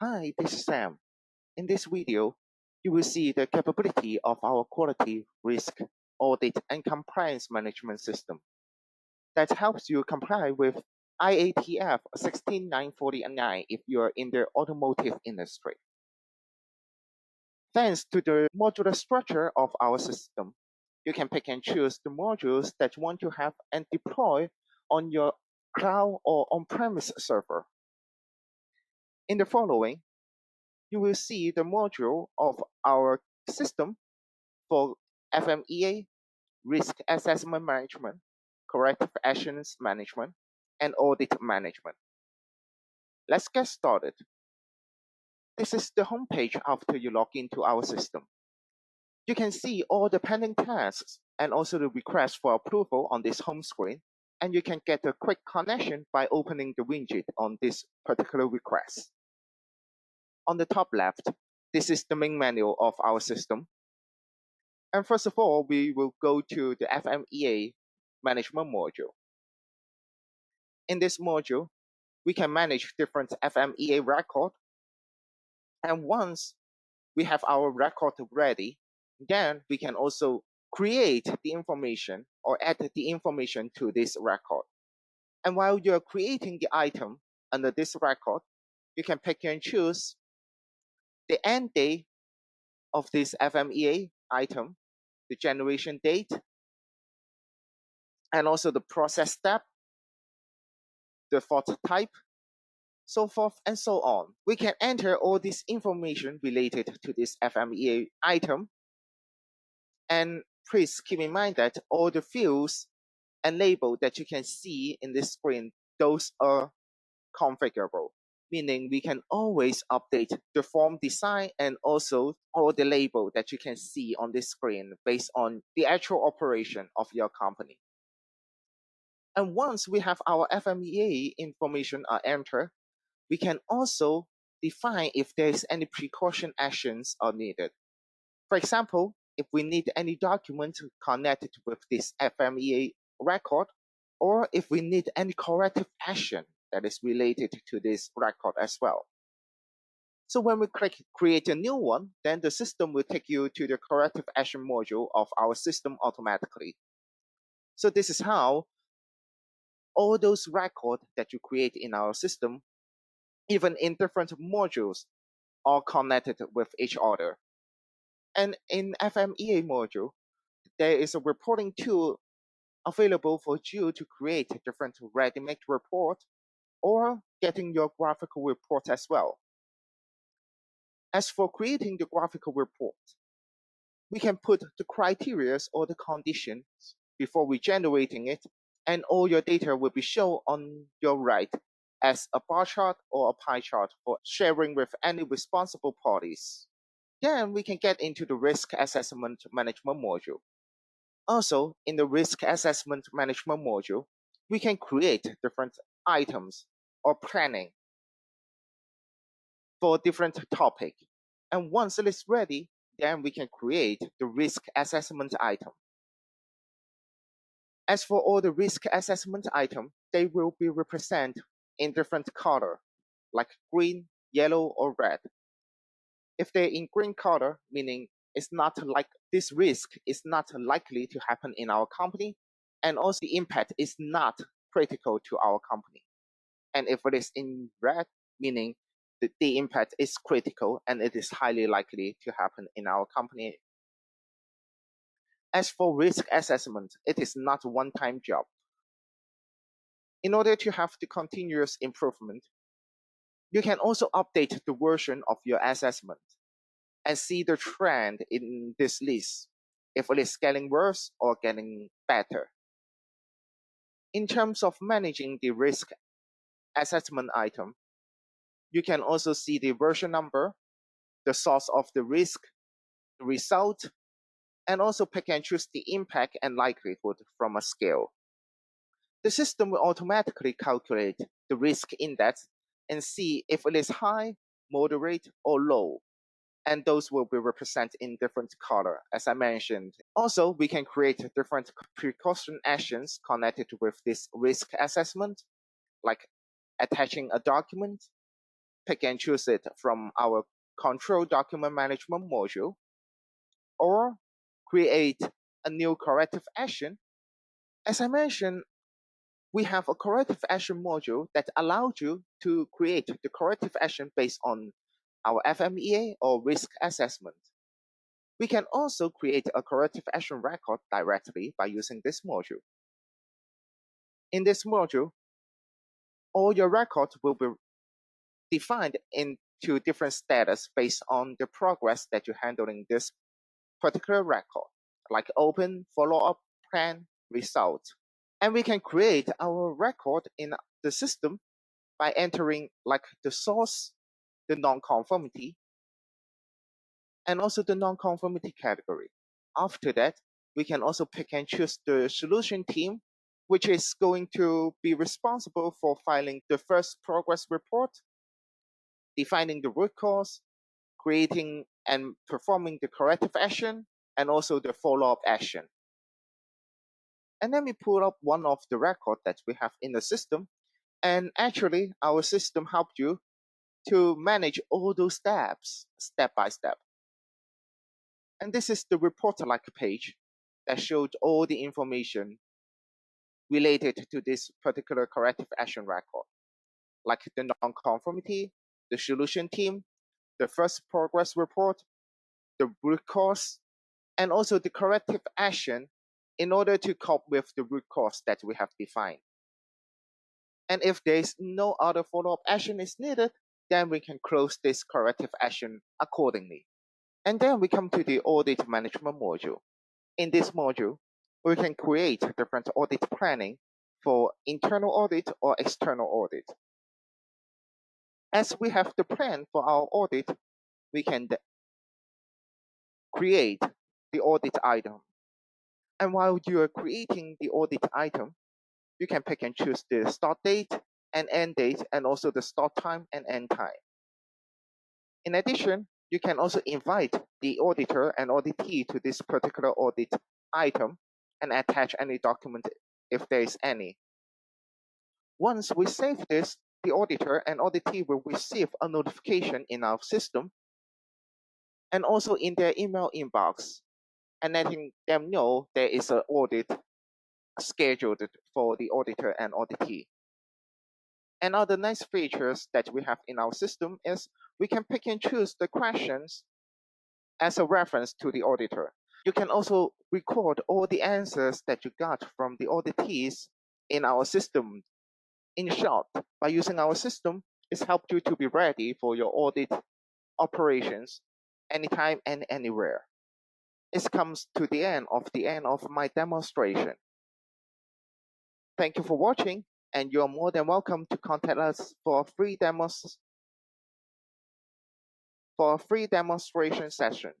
Hi, this is Sam. In this video, you will see the capability of our quality, risk, audit, and compliance management system that helps you comply with IATF 16949 if you are in the automotive industry. Thanks to the modular structure of our system, you can pick and choose the modules that you want to have and deploy on your cloud or on-premise server. In the following, you will see the module of our system for FMEA, risk assessment management, corrective actions management, and audit management. Let's get started. This is the homepage after you log into our system. You can see all the pending tasks and also the request for approval on this home screen, and you can get a quick connection by opening the widget on this particular request. On the top left, this is the main menu of our system. And first of all, we will go to the FMEA management module. In this module, we can manage different FMEA record. And once we have our record ready, then we can also create the information or add the information to this record. And while you're creating the item under this record, you can pick and choose the end date of this FMEA item, the generation date, and also the process step, the fault type, so forth and so on. We can enter all this information related to this FMEA item. And please keep in mind that all the fields and label that you can see in this screen, those are configurable, meaning we can always update the form design and also all the label that you can see on this screen based on the actual operation of your company. And once we have our FMEA information are entered, we can also define if there is any precaution actions are needed. For example, if we need any document connected with this FMEA record, or if we need any corrective action that is related to this record as well. So when we click create a new one, then the system will take you to the corrective action module of our system automatically. So this is how all those records that you create in our system, even in different modules, are connected with each other. And in FMEA module, there is a reporting tool available for you to create different ready-made report or getting your graphical report as well. As for creating the graphical report, we can put the criteria or the conditions before we generating it, and all your data will be shown on your right as a bar chart or a pie chart for sharing with any responsible parties. Then we can get into the risk assessment management module. Also, in the risk assessment management module, we can create different items or planning for different topic. And once it is ready, then we can create the risk assessment item. As for all the risk assessment item, they will be represented in different color, like green, yellow, or red. If they're in green color, meaning it's not like this risk is not likely to happen in our company, and also the impact is not critical to our company. And if it is in red, meaning the impact is critical and it is highly likely to happen in our company. As for risk assessment, it is not a one-time job. In order to have the continuous improvement, you can also update the version of your assessment and see the trend in this list, if it is getting worse or getting better. In terms of managing the risk assessment item, you can also see the version number, the source of the risk, the result, and also pick and choose the impact and likelihood from a scale. The system will automatically calculate the risk index and see if it is high, moderate, or low. And those will be represented in different color, as I mentioned. Also, we can create different precaution actions connected with this risk assessment, like attaching a document, pick and choose it from our control document management module, or create a new corrective action. As I mentioned, we have a corrective action module that allows you to create the corrective action based on our FMEA or risk assessment. We can also create a corrective action record directly by using this module. In this module, all your records will be defined into different status based on the progress that you're handling this particular record, like open, follow-up, plan, result. And we can create our record in the system by entering like the source, the non-conformity, and also the non-conformity category. After that, we can also pick and choose the solution team, which is going to be responsible for filing the first progress report, defining the root cause, creating and performing the corrective action, and also the follow-up action. And then we pull up one of the records that we have in the system. And actually, our system helped you to manage all those steps step by step. And this is the report-like page that showed all the information related to this particular corrective action record, like the non-conformity, the solution team, the first progress report, the root cause, and also the corrective action in order to cope with the root cause that we have defined. And if there's no other follow-up action is needed, then we can close this corrective action accordingly. And then we come to the audit management module. In this module, we can create different audit planning for internal audit or external audit. As we have the plan for our audit, we can create the audit item. And while you are creating the audit item, you can pick and choose the start date and end date, and also the start time and end time. In addition, you can also invite the auditor and auditee to this particular audit item and attach any document if there is any. Once we save this, the auditor and auditee will receive a notification in our system and also in their email inbox, and letting them know there is an audit scheduled for the auditor and auditee. And other nice features that we have in our system is we can pick and choose the questions as a reference to the auditor. You can also record all the answers that you got from the auditees in our system. In short, by using our system, it's helped you to be ready for your audit operations anytime and anywhere. It comes to the end of my demonstration. Thank you for watching, and you're more than welcome to contact us for a free demonstration session.